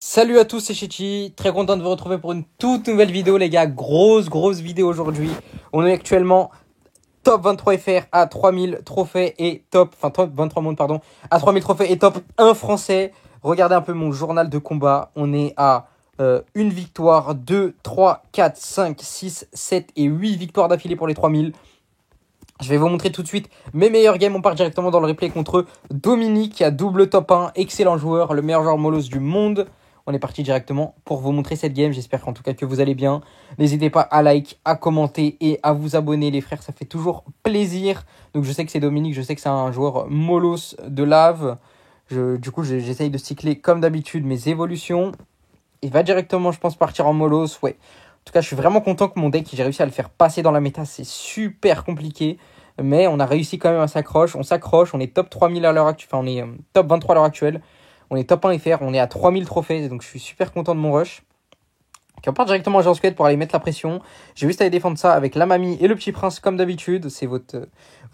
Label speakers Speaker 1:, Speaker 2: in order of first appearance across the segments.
Speaker 1: Salut à tous, c'est Chichi, très content de vous retrouver pour une toute nouvelle vidéo les gars, grosse vidéo aujourd'hui. On est actuellement top 23 FR à 3000 trophées et top 23 mondes pardon, à 3000 trophées et top 1 français. Regardez un peu mon journal de combat, on est à une victoire, 2, 3, 4, 5, 6, 7 et 8 victoires d'affilée pour les 3000. Je vais vous montrer tout de suite mes meilleurs games. On part directement dans le replay contre Dominique qui a double top 1, excellent joueur, le meilleur joueur Molos du monde. On est parti directement pour vous montrer cette game. J'espère qu'en tout cas que vous allez bien. N'hésitez pas à like, à commenter et à vous abonner les frères. Ça fait toujours plaisir. Donc je sais que c'est Dominique, je sais que c'est un joueur Molos de lave. Du coup j'essaye de cycler comme d'habitude mes évolutions. Il va directement je pense partir en Molos. Ouais. En tout cas je suis vraiment content que mon deck j'ai réussi à le faire passer dans la méta. C'est super compliqué. Mais on a réussi quand même à s'accrocher. On s'accroche. On est top 3000 à l'heure actuelle. Enfin on est top 23 à l'heure actuelle. On est top 1 FR, on est à 3000 trophées, donc je suis super content de mon rush. Donc on part directement à Jean Squelette pour aller mettre la pression. J'ai juste à aller défendre ça avec la mamie et le petit prince comme d'habitude. C'est vos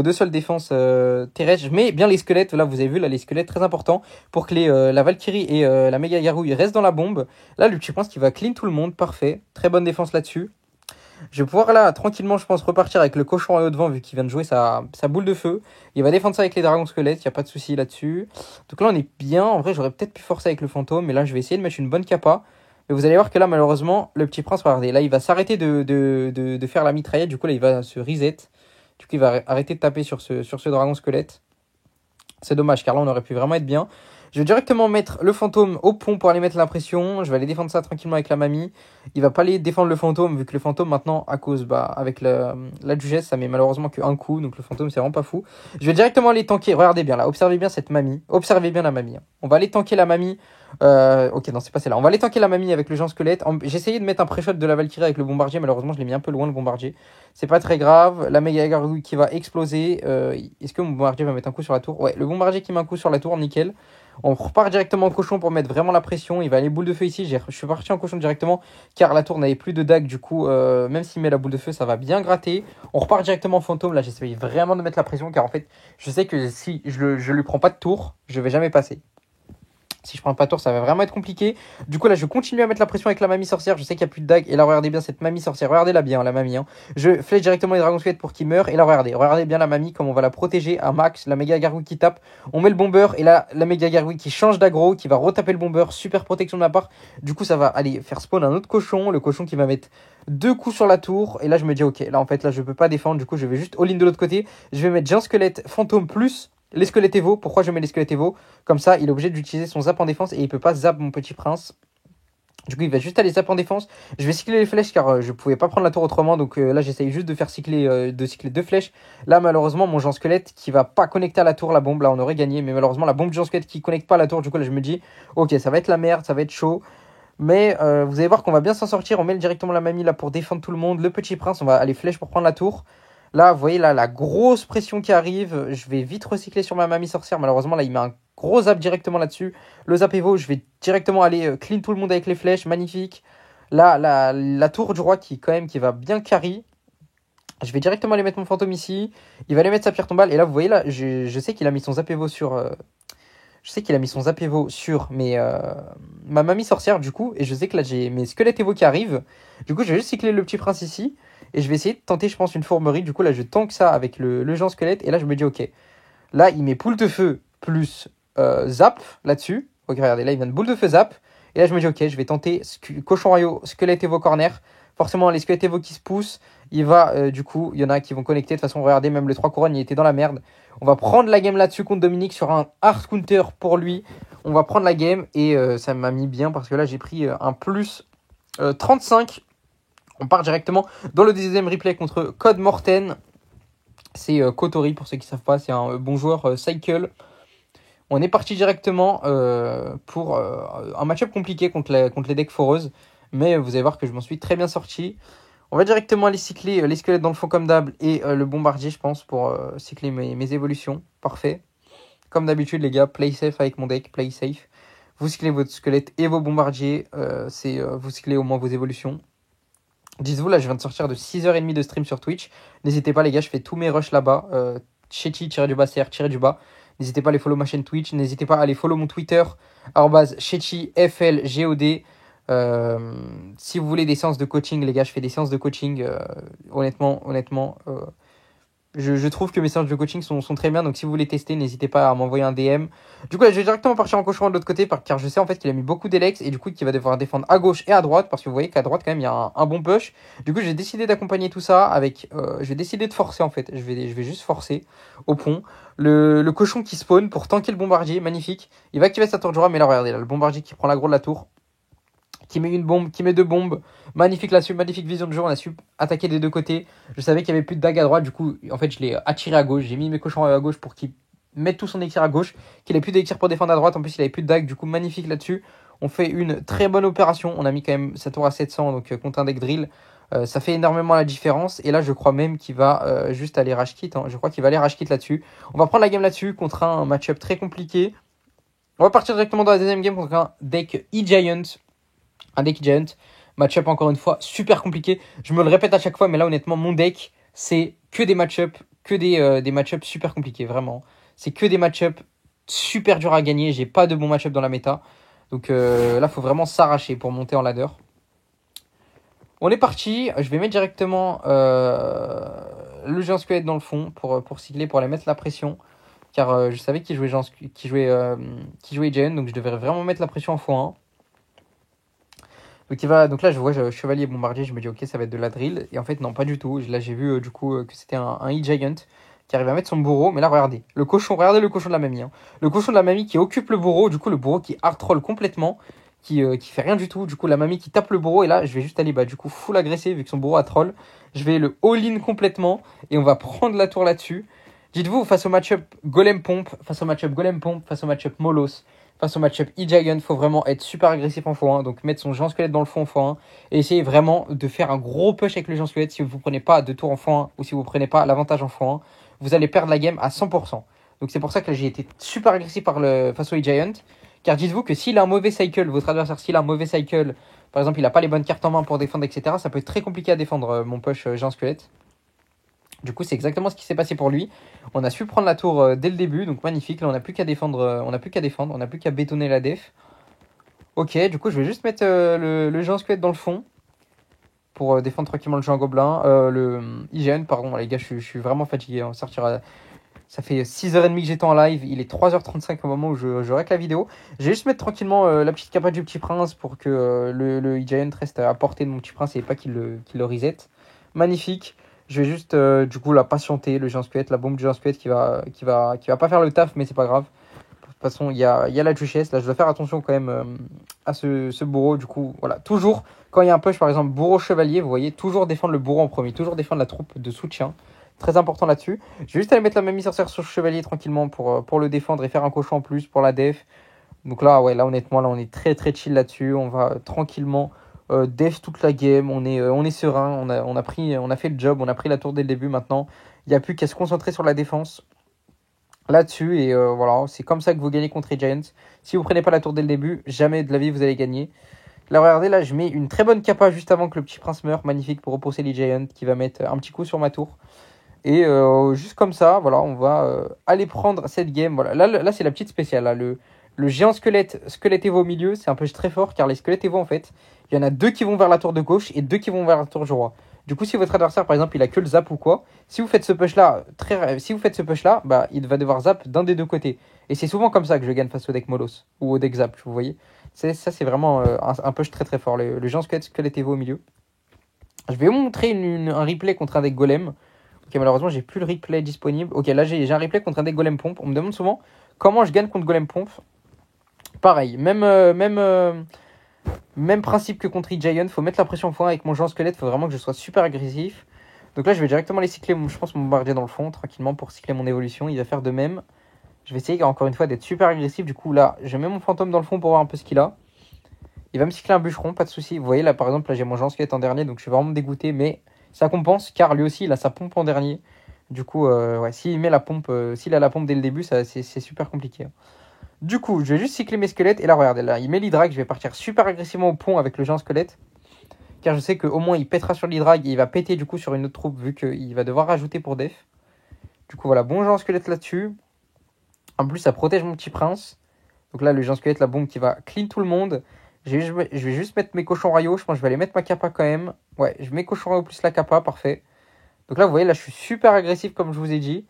Speaker 1: deux seules défenses terrestres. Je mets bien les squelettes, là vous avez vu, là les squelettes très importants pour que la Valkyrie et la méga garouille restent dans la bombe. Là le petit prince qui va clean tout le monde, parfait. Très bonne défense là-dessus. Je vais pouvoir là, tranquillement, je pense, repartir avec le cochon en haut devant, vu qu'il vient de jouer sa boule de feu. Il va défendre ça avec les dragons squelettes, il n'y a pas de souci là-dessus. Donc là, on est bien. En vrai, j'aurais peut-être pu forcer avec le fantôme, mais là, je vais essayer de mettre une bonne capa. Mais vous allez voir que là, malheureusement, le petit prince, regardez, là, il va s'arrêter de faire la mitraillette. Du coup, là, il va se reset. Du coup, il va arrêter de taper sur ce dragon squelette. C'est dommage, car là, on aurait pu vraiment être bien. Je vais directement mettre le fantôme au pont pour aller mettre la pression. Je vais aller défendre ça tranquillement avec la mamie. Il va pas aller défendre le fantôme, vu que le fantôme, maintenant, à cause, avec la duchesse, ça met malheureusement qu'un coup. Donc le fantôme, c'est vraiment pas fou. Je vais directement aller tanker. Regardez bien là, observez bien cette mamie. Observez bien la mamie. On va aller tanker la mamie. Ok, non, c'est pas celle-là. On va aller tanker la mamie avec le géant squelette. J'ai essayé de mettre un pré-shot de la Valkyrie avec le bombardier. Malheureusement, je l'ai mis un peu loin le bombardier. C'est pas très grave. La méga gargouille qui va exploser. Est-ce que mon bombardier va mettre un coup sur la tour? Ouais, le bombardier qui met un coup sur la tour, nickel. On repart directement en cochon pour mettre vraiment la pression. Il va aller boule de feu ici. Je suis parti en cochon directement car la tour n'avait plus de dague. Du coup, même s'il met la boule de feu, ça va bien gratter. On repart directement en fantôme. Là, j'essaye vraiment de mettre la pression car en fait, je sais que si je lui prends pas de tour, je vais jamais passer. Si je prends pas de tour, ça va vraiment être compliqué. Du coup, là, je continue à mettre la pression avec la mamie sorcière. Je sais qu'il n'y a plus de dague. Et là, regardez bien cette mamie sorcière. Regardez-la bien, la mamie. Hein. Je flèche directement les dragons squelettes pour qu'ils meurent. Et là, regardez bien la mamie, comme on va la protéger à max. La méga gargouille qui tape. On met le bomber. Et là, la méga gargouille qui change d'aggro, qui va retaper le bomber. Super protection de ma part. Du coup, ça va aller faire spawn un autre cochon. Le cochon qui va mettre 2 coups sur la tour. Et là, je me dis, ok, là, en fait, là, je peux pas défendre. Du coup, je vais juste all-in de l'autre côté. Je vais mettre géant squelette, fantôme plus. Les squelettes Evo, pourquoi je mets les squelettes Evo? Comme ça, il est obligé d'utiliser son zap en défense et il peut pas zap mon petit prince. Du coup, il va juste aller zap en défense. Je vais cycler les flèches car je pouvais pas prendre la tour autrement. Donc là, j'essaye juste de faire cycler 2 flèches. Là, malheureusement, mon géant squelette qui va pas connecter à la tour la bombe. Là, on aurait gagné. Mais malheureusement, la bombe du géant squelette qui connecte pas à la tour. Du coup, là, je me dis, ok, ça va être la merde, ça va être chaud. Mais vous allez voir qu'on va bien s'en sortir. On met directement la mamie là pour défendre tout le monde. Le petit prince, on va aller flèche pour prendre la tour. Là, vous voyez, là, la grosse pression qui arrive. Je vais vite recycler sur ma mamie sorcière. Malheureusement, là, il met un gros zap directement là-dessus. Le zap Evo, je vais directement aller clean tout le monde avec les flèches. Magnifique. Là, la tour du roi qui va bien carry. Je vais directement aller mettre mon fantôme ici. Il va aller mettre sa pierre tombale. Et là, vous voyez, là, je sais qu'il a mis son zap Evo sur... Je sais qu'il a mis son zap Evo sur ma mamie sorcière, du coup. Et je sais que là, j'ai mes squelettes Evo qui arrivent. Du coup, je vais juste cycler le petit prince ici. Et je vais essayer de tenter, je pense, une fourberie. Du coup, là, je tank ça avec le géant squelette. Et là, je me dis, ok. Là, il met boule de feu plus zap là-dessus. Ok, regardez, là, il vient de boule de feu zap. Et là, je me dis, ok, je vais tenter cochon royaux, squelette Evo corner. Forcément, les squelettes Evo qui se poussent. Il va, du coup, il y en a qui vont connecter. De toute façon, regardez, même les 3 couronnes, il était dans la merde. On va prendre la game là-dessus contre Dominique sur un hard counter pour lui. On va prendre la game et ça m'a mis bien parce que là, j'ai pris un plus 35. On part directement dans le deuxième replay contre Code Morten. C'est Kotori, pour ceux qui ne savent pas. C'est un bon joueur Cycle. On est parti directement pour un match-up compliqué contre les decks foreuses. Mais vous allez voir que je m'en suis très bien sorti. On va directement aller cycler les squelettes dans le fond comme d'hab et le bombardier, je pense, pour cycler mes évolutions. Parfait. Comme d'habitude, les gars, play safe avec mon deck, play safe. Vous cyclez votre squelette et vos bombardiers. Vous cyclez au moins vos évolutions. Dites-vous, là, je viens de sortir de 6h30 de stream sur Twitch. N'hésitez pas, les gars, je fais tous mes rushs là-bas. Chetty, tiré du bas, CR, tiré du bas. N'hésitez pas à aller follow ma chaîne Twitch. N'hésitez pas à aller follow mon Twitter, @chechiflgod. Si vous voulez des séances de coaching, les gars, je fais des séances de coaching. Honnêtement, je trouve que mes séances de coaching sont très bien. Donc, si vous voulez tester, n'hésitez pas à m'envoyer un DM. Du coup, là, je vais directement partir en cochon de l'autre côté car je sais en fait qu'il a mis beaucoup d'Elex et du coup, qu'il va devoir défendre à gauche et à droite parce que vous voyez qu'à droite, quand même, il y a un bon push. Du coup, j'ai décidé d'accompagner tout ça avec. J'ai décidé de forcer en fait. Je vais juste forcer au pont. Le cochon qui spawn pour tanker le bombardier, magnifique. Il va activer sa tour de joie, mais là, regardez, là, le bombardier qui prend l'aggro de la tour, qui met une bombe, qui met deux bombes. Magnifique là-dessus, magnifique vision de jeu. On a su attaquer des deux côtés. Je savais qu'il n'y avait plus de dague à droite. Du coup, en fait, je l'ai attiré à gauche. J'ai mis mes cochons à gauche pour qu'il mette tout son élixir à gauche. Qu'il ait plus d'élixir pour défendre à droite. En plus, il avait plus de dague. Du coup, magnifique là-dessus. On fait une très bonne opération. On a mis quand même sa tour à 700. Donc, contre un deck drill, ça fait énormément la différence. Et là, je crois même qu'il va juste aller rage kit. Je crois qu'il va aller rage kit là-dessus. On va prendre la game là-dessus contre un match-up très compliqué. On va partir directement dans la deuxième game contre un deck E-Giant. Un deck Giant, match-up encore une fois super compliqué. Je me le répète à chaque fois, mais là honnêtement, mon deck, c'est que des match-up, que des match-up super compliqués, vraiment. C'est que des match-up super durs à gagner. J'ai pas de bons match-up dans la méta. Donc là, faut vraiment s'arracher pour monter en ladder. On est parti. Je vais mettre directement le géant squelette dans le fond pour cycler, pour aller mettre la pression. Car je savais qu'il jouait Giant, donc je devrais vraiment mettre la pression en x1. Donc là, je vois chevalier bombardier, je me dis ok, ça va être de la drill. Et en fait, non, pas du tout. Là, j'ai vu du coup que c'était un E-Giant qui arrive à mettre son bourreau. Mais là, regardez, regardez le cochon de la mamie. Le cochon de la mamie qui occupe le bourreau. Du coup, le bourreau qui hard troll complètement, qui fait rien du tout. Du coup, la mamie qui tape le bourreau. Et là, je vais juste aller du coup full agressé vu que son bourreau a troll. Je vais le all-in complètement et on va prendre la tour là-dessus. Dites-vous, face au match-up Golem Pompe, face au match-up Molos, face au match-up E-Giant, faut vraiment être super agressif en x1, donc mettre son géant squelette dans le fond en x1 et essayer vraiment de faire un gros push avec le géant squelette. Si vous ne prenez pas de tour en x1 ou si vous ne prenez pas l'avantage en x1, vous allez perdre la game à 100%. Donc c'est pour ça que j'ai été super agressif face au E-Giant, car dites-vous que s'il a un mauvais cycle, votre adversaire, s'il a un mauvais cycle, par exemple il n'a pas les bonnes cartes en main pour défendre, etc., ça peut être très compliqué à défendre mon push géant squelette. Du coup, c'est exactement ce qui s'est passé pour lui. On a su prendre la tour dès le début, donc magnifique. Là, on n'a plus qu'à défendre, on n'a plus qu'à bétonner la def. Ok, du coup, je vais juste mettre le géant squelette dans le fond pour défendre tranquillement le géant gobelin. Le IGN, pardon, les gars, je suis vraiment fatigué. On sortira. Ça fait 6h30 que j'étais en live. Il est 3h35 au moment où je règle la vidéo. Je vais juste mettre tranquillement la petite capa du petit prince pour que le IGN reste à portée de mon petit prince et pas qu'il le reset. Magnifique. Je vais juste du coup la patienter, le géant squelette, la bombe du géant squelette qui va pas faire le taf, mais c'est pas grave. De toute façon, il y a la duchesse. Là, je dois faire attention quand même à ce bourreau. Du coup, voilà. Toujours, quand il y a un push, par exemple, bourreau chevalier, vous voyez, toujours défendre le bourreau en premier, toujours défendre la troupe de soutien. Très important là-dessus. Je vais juste aller mettre la mamie sorcière sur le chevalier tranquillement pour le défendre et faire un cochon en plus pour la def. Donc là, ouais, là honnêtement, là on est très très chill là-dessus. On va tranquillement def toute la game. On est serein. On a fait le job. On a pris la tour dès le début. Maintenant, il n'y a plus qu'à se concentrer sur la défense là-dessus. Et voilà, c'est comme ça que vous gagnez contre les Giants. Si vous prenez pas la tour dès le début, jamais de la vie vous allez gagner. Là, regardez, là, je mets une très bonne capa juste avant que le petit prince meure. Magnifique pour repousser les Giants qui va mettre un petit coup sur ma tour. Et juste comme ça, voilà, on va aller prendre cette game. Voilà. Là c'est la petite spéciale. Là. Le géant squelette Evo au milieu, c'est un peu très fort car les squelettes Evo, en fait, il y en a 2 qui vont vers la tour de gauche et 2 qui vont vers la tour du roi. Du coup, si votre adversaire, par exemple, il a que le zap ou quoi, si vous faites ce push-là, bah, il va devoir zap d'un des deux côtés. Et c'est souvent comme ça que je gagne face au deck Molos ou au deck zap, vous voyez. Ça, c'est vraiment un push très très fort. Le géant squelette Evo au milieu. Je vais vous montrer un replay contre un deck golem. Ok, malheureusement, j'ai plus le replay disponible. Ok, là, j'ai un replay contre un deck golem pompe. On me demande souvent comment je gagne contre golem pompe. Pareil, même principe que contre E-Giant. Faut mettre la pression au fond avec mon géant squelette. Faut vraiment que je sois super agressif. Donc là, je vais directement aller cycler, je pense, mon bombardier dans le fond, tranquillement, pour cycler mon évolution. Il va faire de même. Je vais essayer, encore une fois, d'être super agressif. Du coup, là, je mets mon fantôme dans le fond pour voir un peu ce qu'il a. Il va me cycler un bûcheron, pas de souci. Vous voyez, là, par exemple, là, j'ai mon géant squelette en dernier. Donc, je suis vraiment dégoûté. Mais ça compense, car lui aussi, il a sa pompe en dernier. Du coup, ouais, s'il met la pompe, s'il a la pompe dès le début, c'est super compliqué. Du coup, je vais juste cycler mes squelettes. Et là, regardez, là, il met l'hydrag. Je vais partir super agressivement au pont avec le géant squelette. Car je sais qu'au moins, il pètera sur l'hydrag et il va péter du coup sur une autre troupe vu qu'il va devoir rajouter pour def. Du coup, voilà, bon géant squelette là-dessus. En plus, ça protège mon petit prince. Donc là, le géant squelette, la bombe qui va clean tout le monde. Je vais juste mettre mes cochons royaux. Je pense que je vais aller mettre ma capa quand même. Ouais, je mets cochons royaux plus la capa, parfait. Donc là, vous voyez, là, je suis super agressif comme je vous ai dit.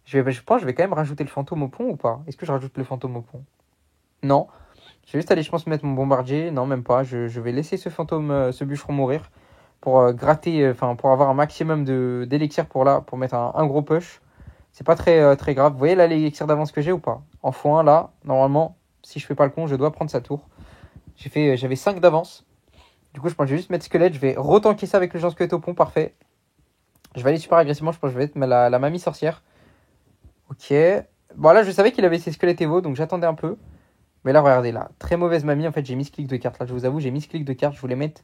Speaker 1: Je pense que je vais quand même rajouter le fantôme au pont ou pas? Est-ce que je rajoute le fantôme au pont? Non. Je vais juste aller, je pense, mettre mon bombardier. Non, même pas. Je vais laisser ce fantôme, ce bûcheron mourir pour gratter, enfin, pour avoir un maximum d'élixir pour là, pour mettre un gros push. C'est pas très grave. Vous voyez là l'élixir d'avance que j'ai ou pas? En x1, là, normalement, si je fais pas le con, je dois prendre sa tour. J'avais 5 d'avance. Du coup, je pense que je vais juste mettre squelette. Je vais retanker ça avec le géant squelette au pont, parfait. Je vais aller super agressivement. Je pense que je vais mettre la mamie sorcière. Ok. Bon, là, je savais qu'il avait ses squelettes Evo, donc j'attendais un peu. Mais là, regardez, là, très mauvaise mamie. En fait, j'ai mis ce clic de carte. Là, je vous avoue, j'ai mis ce clic de carte. Je voulais mettre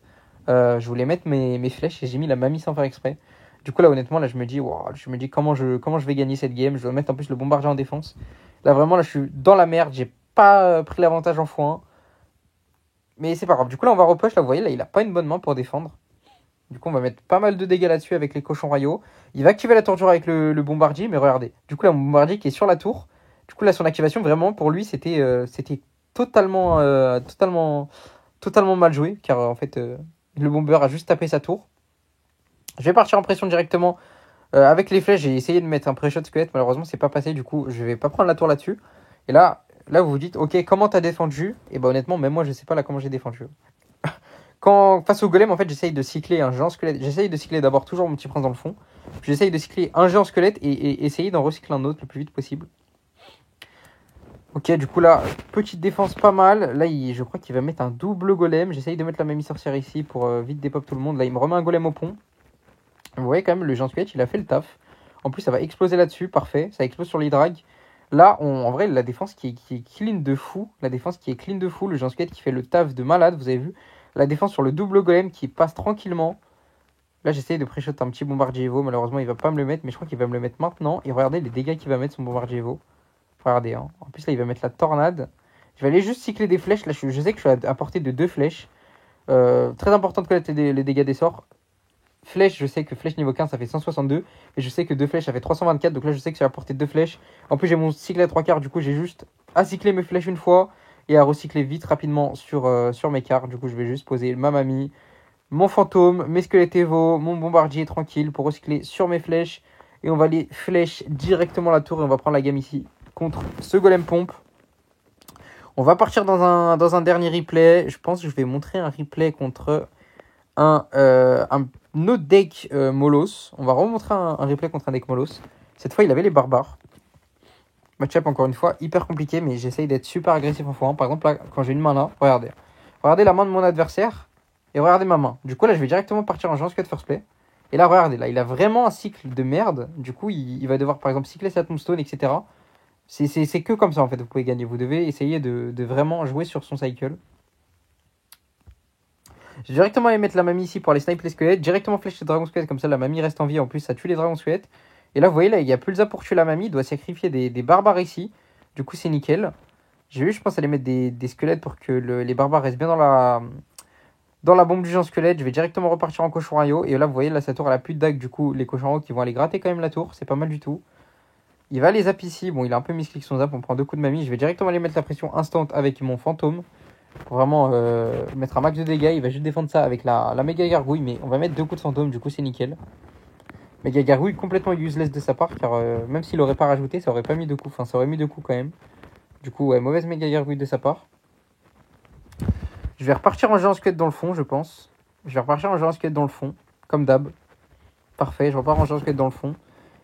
Speaker 1: mes flèches et j'ai mis la mamie sans faire exprès. Du coup, là, honnêtement, là, je me dis comment je vais gagner cette game. Je dois mettre en plus le bombardier en défense. Là, vraiment, là, je suis dans la merde. J'ai pas pris l'avantage en x1. Mais c'est pas grave. Du coup, là, on va repush. Là, vous voyez, là, il a pas une bonne main pour défendre. Du coup, on va mettre pas mal de dégâts là-dessus avec les cochons royaux. Il va activer la torture avec le bombardier. Mais regardez. Du coup, là, mon bombardier qui est sur la tour. Du coup, là, son activation, vraiment, pour lui, c'était totalement mal joué. Car, en fait, le bomber a juste tapé sa tour. Je vais partir en pression directement avec les flèches. J'ai essayé de mettre un pré-shot squelette. Malheureusement, c'est pas passé. Du coup, je vais pas prendre la tour là-dessus. Et là, vous vous dites, ok, comment t'as défendu? Et bah, honnêtement, même moi, je sais pas là comment j'ai défendu. Quand face au golem, en fait, j'essaye de cycler un géant squelette. J'essaye de cycler d'abord toujours mon petit prince dans le fond. Puis j'essaye de cycler un géant squelette et essayer d'en recycler un autre le plus vite possible. Ok, du coup là, petite défense pas mal. Là, je crois qu'il va mettre un double golem. J'essaye de mettre la mamie sorcière ici pour vite dépop tout le monde. Là, il me remet un golem au pont. Vous voyez quand même, le géant squelette, il a fait le taf. En plus, ça va exploser là-dessus, parfait. Ça explose sur l'hydrag. Là, en vrai, la défense qui est clean de fou. La défense qui est clean de fou. Le géant squelette qui fait le taf de malade, vous avez vu. La défense sur le double golem qui passe tranquillement. Là, j'essaye de pré-shot un petit bombardier Evo. Malheureusement, il va pas me le mettre, mais je crois qu'il va me le mettre maintenant. Et regardez les dégâts qu'il va mettre son bombardier Evo. Regardez, hein. En plus, là, il va mettre la tornade. Je vais aller juste cycler des flèches. Là, je sais que je suis à portée de 2 flèches. Très important de connaître les dégâts des sorts. Flèche, je sais que flèche niveau 15 ça fait 162. Et je sais que 2 flèches ça fait 324. Donc là, je sais que j'ai à portée de 2 flèches. En plus, j'ai mon cycle à 3 quarts. Du coup, j'ai juste à cycler mes flèches une fois. Et à recycler vite, rapidement sur mes quarts. Du coup, je vais juste poser ma mamie, mon fantôme, mes squelettes Evo, mon bombardier tranquille pour recycler sur mes flèches. Et on va aller flèche directement la tour. Et on va prendre la game ici contre ce golem pompe. On va partir dans un dernier replay. Je pense que je vais montrer un replay contre un autre deck Molos. On va remontrer un replay contre un deck Molos. Cette fois, il avait les barbares. Match-up, encore une fois, hyper compliqué, mais j'essaye d'être super agressif en x1. Par exemple, là, quand j'ai une main là, regardez. Regardez la main de mon adversaire et regardez ma main. Du coup, là, je vais directement partir en géant squelette first play. Et là, regardez, là, il a vraiment un cycle de merde. Du coup, il va devoir, par exemple, cycler sa tombstone, etc. C'est que comme ça, en fait, vous pouvez gagner. Vous devez essayer de vraiment jouer sur son cycle. Je vais directement aller mettre la mamie ici pour aller sniper les squelettes. Directement flèche les dragons squelettes, comme ça la mamie reste en vie. En plus, ça tue les dragons squelettes. Et là, vous voyez, là, il y a Pulsa pour tuer la mamie. Il doit sacrifier des barbares ici. Du coup, c'est nickel. J'ai vu, je pense, aller mettre des squelettes pour que les barbares restent bien dans la bombe du géant squelette. Je vais directement repartir en cochon royaux. Et là, vous voyez, là, sa tour, elle a plus de dague. Du coup, les cochons royaux qui vont aller gratter quand même la tour. C'est pas mal du tout. Il va les zap ici. Bon, il a un peu misclick son zap. On prend 2 coups de mamie. Je vais directement aller mettre la pression instant avec mon fantôme. Pour vraiment mettre un max de dégâts. Il va juste défendre ça avec la méga gargouille. Mais on va mettre 2 coups de fantôme. Du coup, c'est nickel. Méga gargouille complètement useless de sa part. Car même s'il aurait pas rajouté, ça aurait pas mis 2 coups. Enfin, ça aurait mis 2 coups quand même. Du coup, ouais, mauvaise méga gargouille de sa part. Je vais repartir en géant squelette dans le fond, je pense. Je vais repartir en géant squelette dans le fond. Comme d'hab. Parfait, je repars en géant squelette dans le fond.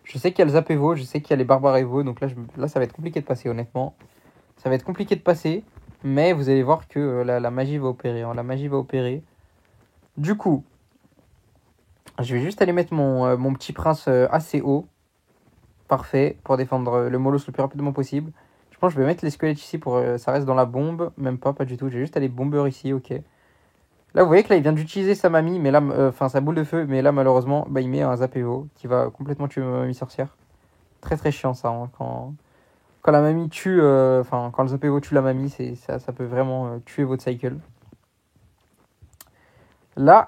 Speaker 1: Je sais qu'il y a le zap Evo. Je sais qu'il y a les barbares Evo. Donc là, ça va être compliqué de passer, honnêtement. Ça va être compliqué de passer. Mais vous allez voir que la magie va opérer. Hein. La magie va opérer. Du coup, je vais juste aller mettre mon petit prince assez haut. Parfait. Pour défendre le Molos le plus rapidement possible. Je pense que je vais mettre les squelettes ici pour ça reste dans la bombe. Même pas du tout. Je vais juste aller bomber ici. Ok. Là, vous voyez que là, il vient d'utiliser sa mamie. Mais là, enfin, sa boule de feu. Mais là, malheureusement, bah, il met un zap Evo qui va complètement tuer ma mamie sorcière. Très très chiant ça. Hein, quand la mamie tue, quand le zap Evo tue la mamie, ça peut vraiment tuer votre cycle. Là,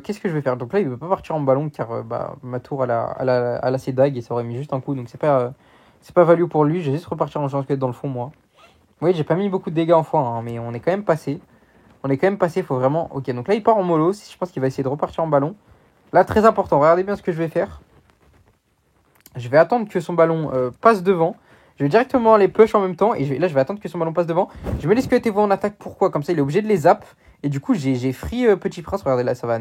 Speaker 1: qu'est-ce que je vais faire? Donc là, il ne veut pas partir en ballon car ma tour elle a ses dagues et ça aurait mis juste un coup. Donc C'est pas value pour lui. Je vais juste repartir en squelette dans le fond, moi. Oui, j'ai pas mis beaucoup de dégâts en fois, hein, mais on est quand même passé. On est quand même passé, faut vraiment... Ok, donc là, il part en mollo. Je pense qu'il va essayer de repartir en ballon. Là, très important, regardez bien ce que je vais faire. Je vais attendre que son ballon passe devant. Je vais directement les push en même temps. Et là, je vais attendre que son ballon passe devant. Je mets les squelettes Evo en attaque. Pourquoi? Comme ça, il est obligé de les zap. Et du coup, j'ai free Petit Prince. Regardez là, ça va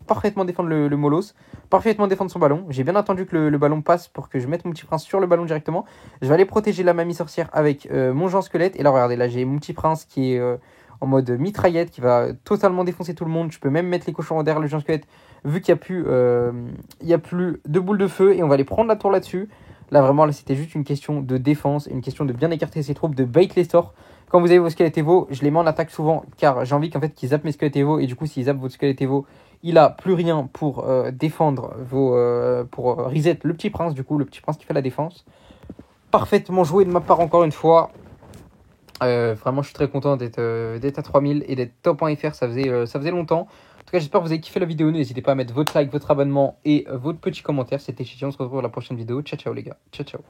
Speaker 1: parfaitement défendre le Molos. Parfaitement défendre son ballon. J'ai bien attendu que le ballon passe pour que je mette mon Petit Prince sur le ballon directement. Je vais aller protéger la mamie sorcière avec mon Jean Squelette. Et là, regardez, là, j'ai mon Petit Prince qui est en mode mitraillette, qui va totalement défoncer tout le monde. Je peux même mettre les cochons derrière le Jean Squelette, vu qu'il n'y a plus de boules de feu. Et on va aller prendre la tour là-dessus. Là, vraiment, là, c'était juste une question de défense, une question de bien écarter ses troupes, de bait les sorts. Quand vous avez vos squelettes Evo, je les mets en attaque souvent, car j'ai envie qu'en fait qu'ils zappent mes squelettes Evo. Et du coup, s'ils zappent votre squelette Evo, il a plus rien pour défendre pour reset le Petit Prince, du coup, le Petit Prince qui fait la défense. Parfaitement joué de ma part, encore une fois. Vraiment, je suis très content d'être à 3000 et d'être top en FR, ça faisait longtemps. En tout cas, j'espère que vous avez kiffé la vidéo. N'hésitez pas à mettre votre like, votre abonnement et votre petit commentaire. C'était Chichi, on se retrouve dans la prochaine vidéo. Ciao, ciao les gars. Ciao, ciao.